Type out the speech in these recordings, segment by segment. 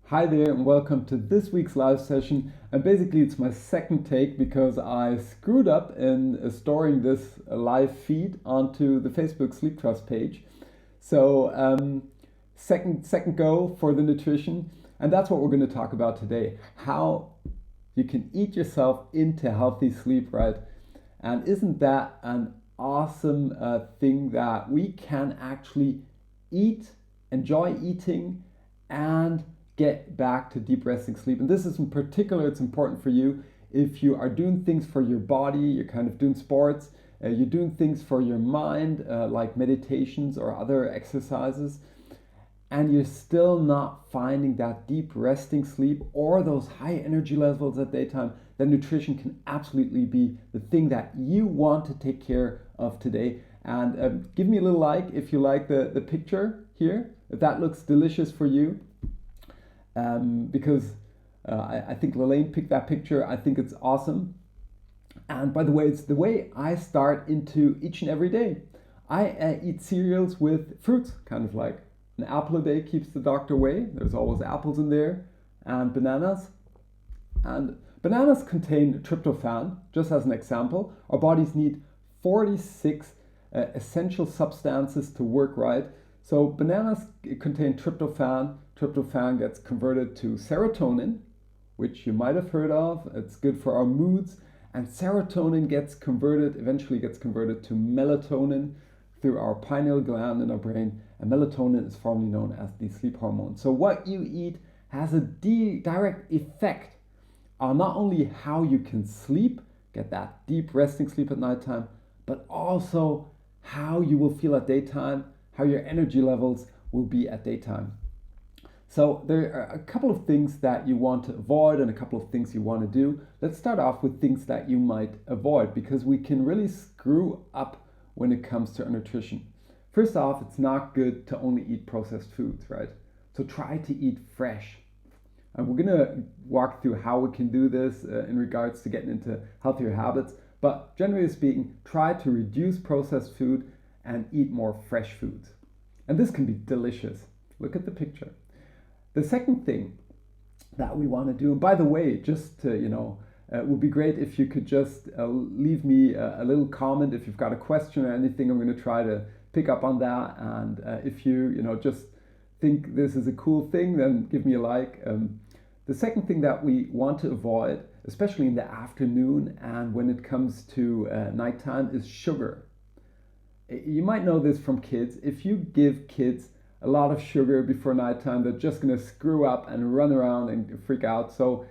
Hi there and welcome to this week's live session. And basically it's my second take because I screwed up in storing this live feed onto the Facebook Sleeptrust page. So second go for the nutrition, and that's what we're going to talk about today. How you can eat yourself into healthy sleep, right? And isn't that an awesome thing that we can actually eat, enjoy eating, and get back to deep resting sleep? And this is in particular, it's important for you if you are doing things for your body, you're kind of doing sports, you're doing things for your mind, like meditations or other exercises, and you're still not finding that deep resting sleep or those high energy levels at daytime, then nutrition can absolutely be the thing that you want to take care of today. And give me a little like if you like the picture here, if that looks delicious for you. Because I think Lelaine picked that picture. I think it's awesome. And by the way, it's the way I start into each and every day. I eat cereals with fruits, kind of like an apple a day keeps the doctor away. There's always apples in there, and bananas. And bananas contain tryptophan, just as an example. Our bodies need 46 essential substances to work right. So bananas contain tryptophan. Tryptophan gets converted to serotonin, which you might have heard of. It's good for our moods. And serotonin eventually gets converted to melatonin through our pineal gland in our brain. And melatonin is formerly known as the sleep hormone. So what you eat has a direct effect on not only how you can sleep, get that deep resting sleep at nighttime, but also how you will feel at daytime, how your energy levels will be at daytime. So there are a couple of things that you want to avoid and a couple of things you want to do. Let's start off with things that you might avoid, because we can really screw up when it comes to our nutrition. First off, it's not good to only eat processed foods, right? So try to eat fresh. And we're going to walk through how we can do this in regards to getting into healthier habits. But generally speaking, try to reduce processed food and eat more fresh foods. And this can be delicious. Look at the picture. The second thing that we want to do, and by the way, just to, it would be great if you could just leave me a little comment if you've got a question or anything. I'm going to try to pick up on that. And if you, just think this is a cool thing, then give me a like. The second thing that we want to avoid, especially in the afternoon and when it comes to nighttime, is sugar. You might know this from kids. If you give kids a lot of sugar before nighttime, they're just going to screw up and run around and freak out. So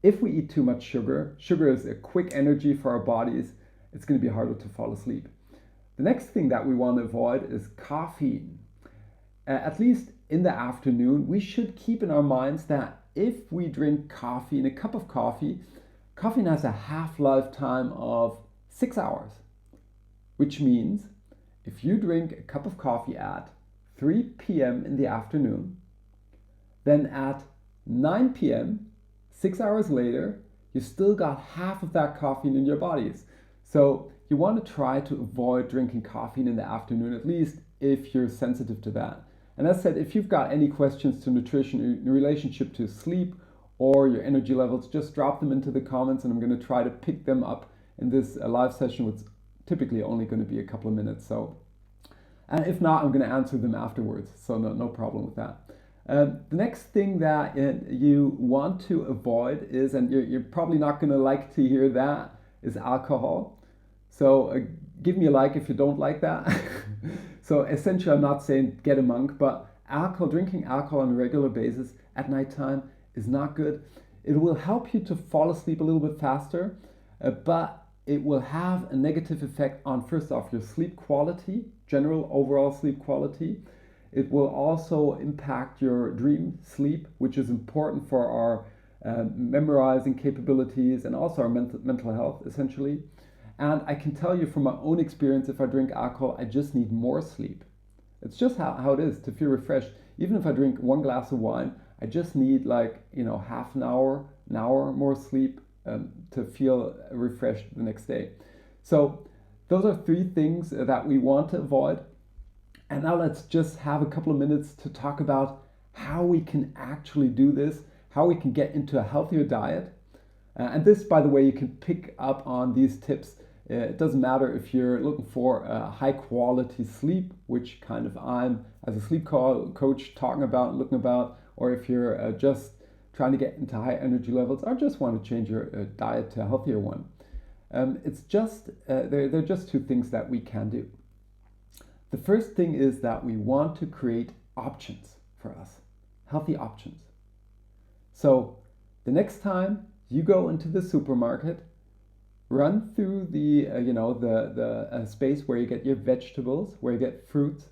if we eat too much sugar is a quick energy for our bodies. It's going to be harder to fall asleep. The next thing that we want to avoid is caffeine. At least in the afternoon, we should keep in our minds that if we drink coffee, in a cup of coffee, caffeine has a half-life time of 6 hours, which means if you drink a cup of coffee at 3 p.m. in the afternoon, then at 9 p.m., 6 hours later, you still got half of that caffeine in your bodies. So you want to try to avoid drinking caffeine in the afternoon, at least if you're sensitive to that. And as I said, if you've got any questions to nutrition in relationship to sleep or your energy levels, just drop them into the comments and I'm going to try to pick them up in this live session, which is typically only going to be a couple of minutes. And if not, I'm going to answer them afterwards. So no problem with that. The next thing that you want to avoid is, and you're probably not going to like to hear that, is alcohol. So give me a like if you don't like that. So essentially, I'm not saying get a monk, but drinking alcohol on a regular basis at nighttime is not good. It will help you to fall asleep a little bit faster, but it will have a negative effect on, first off, your sleep quality, general overall sleep quality. It will also impact your dream sleep, which is important for our memorizing capabilities and also our mental health, essentially. And I can tell you from my own experience, if I drink alcohol, I just need more sleep. It's just how it is to feel refreshed. Even if I drink one glass of wine, I just need half an hour more sleep to feel refreshed the next day. So those are three things that we want to avoid. And now let's just have a couple of minutes to talk about how we can actually do this, how we can get into a healthier diet. And this, by the way, you can pick up on these tips. It doesn't matter if you're looking for high quality sleep, which kind of I'm as a sleep coach talking about, looking about, or if you're just trying to get into high energy levels or just want to change your diet to a healthier one. It's just, there are just two things that we can do. The first thing is that we want to create options for us, healthy options. So the next time you go into the supermarket, run through the space where you get your vegetables, where you get fruits,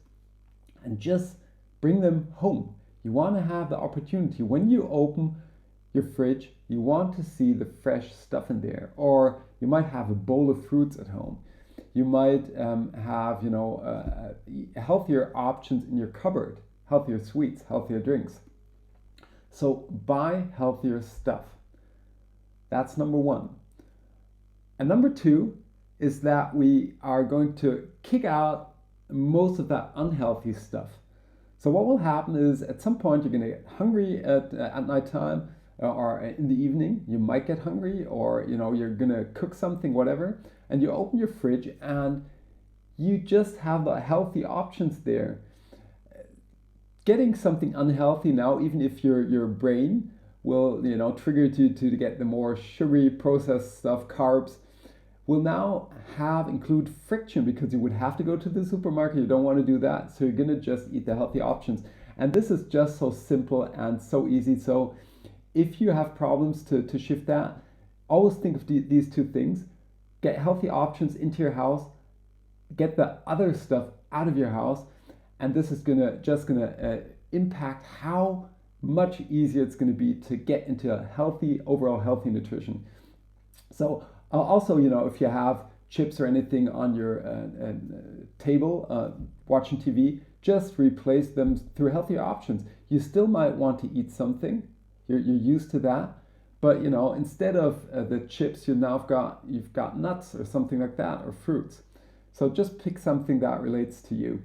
and just bring them home. You want to have the opportunity when you open your fridge, you want to see the fresh stuff in there. Or you might have a bowl of fruits at home. You might have healthier options in your cupboard, healthier sweets, healthier drinks. So buy healthier stuff. That's number one. And number two is that we are going to kick out most of that unhealthy stuff. So what will happen is at some point you're going to get hungry at nighttime or in the evening. You might get hungry, or you're going to cook something, whatever, and you open your fridge and you just have the healthy options there. Getting something unhealthy now, even if your brain will trigger you to get the more sugary processed stuff, carbs, will now include friction, because you would have to go to the supermarket. You don't want to do that, so you're going to just eat the healthy options. And this is just so simple and so easy. So if you have problems to shift that, always think of these two things. Get healthy options into your house, get the other stuff out of your house, and this is gonna impact how much easier it's going to be to get into a overall healthy nutrition. So also, if you have chips or anything on your table watching TV, just replace them through healthier options. You still might want to eat something. You're used to that, but instead of the chips, you've got nuts or something like that, or fruits. So just pick something that relates to you.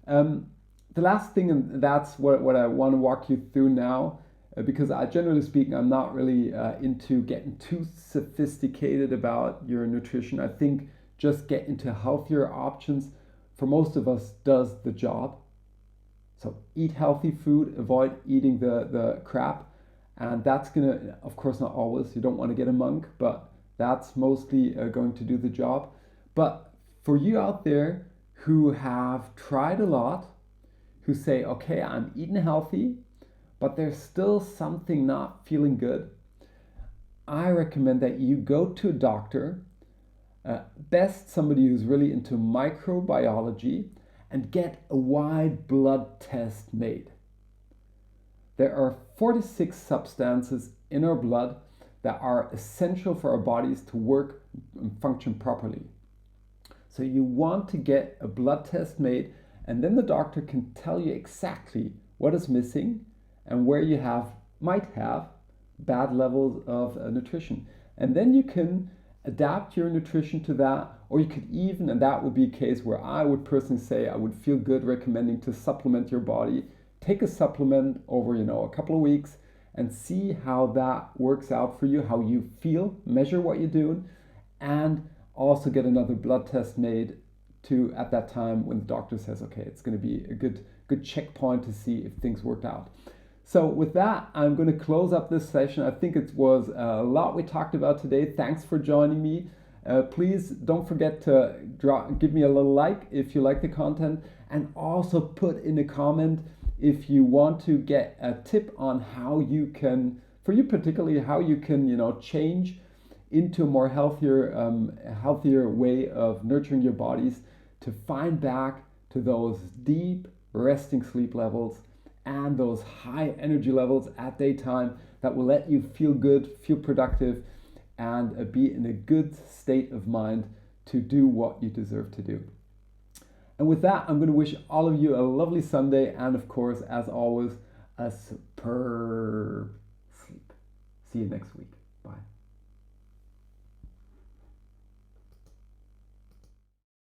The last thing, and that's what I want to walk you through now, because generally speaking, I'm not really into getting too sophisticated about your nutrition. I think just get into healthier options for most of us does the job. So eat healthy food, avoid eating the crap. And that's gonna, of course, not always, you don't want to get a monk, but that's mostly going to do the job. But for you out there who have tried a lot, who say, okay, I'm eating healthy, but there's still something not feeling good, I recommend that you go to a doctor, best somebody who's really into microbiology, and get a wide blood test made. There are 46 substances in our blood that are essential for our bodies to work and function properly. So you want to get a blood test made, and then the doctor can tell you exactly what is missing and where you might have bad levels of nutrition. And then you can adapt your nutrition to that, or you could even, and that would be a case where I would personally say I would feel good recommending to supplement your body. Take a supplement over a couple of weeks and see how that works out for you, how you feel, measure what you're doing, and also get another blood test made at that time when the doctor says, okay, it's going to be a good checkpoint to see if things worked out. So with that, I'm going to close up this session. I think it was a lot we talked about today. Thanks for joining me. Please don't forget to give me a little like if you like the content, and also put in a comment if you want to get a tip on how you can, for you particularly, how you can change into a more healthier way of nurturing your bodies to find back to those deep resting sleep levels and those high energy levels at daytime that will let you feel good, feel productive, and be in a good state of mind to do what you deserve to do. And with that, I'm going to wish all of you a lovely Sunday, and of course, as always, a superb sleep. See you next week.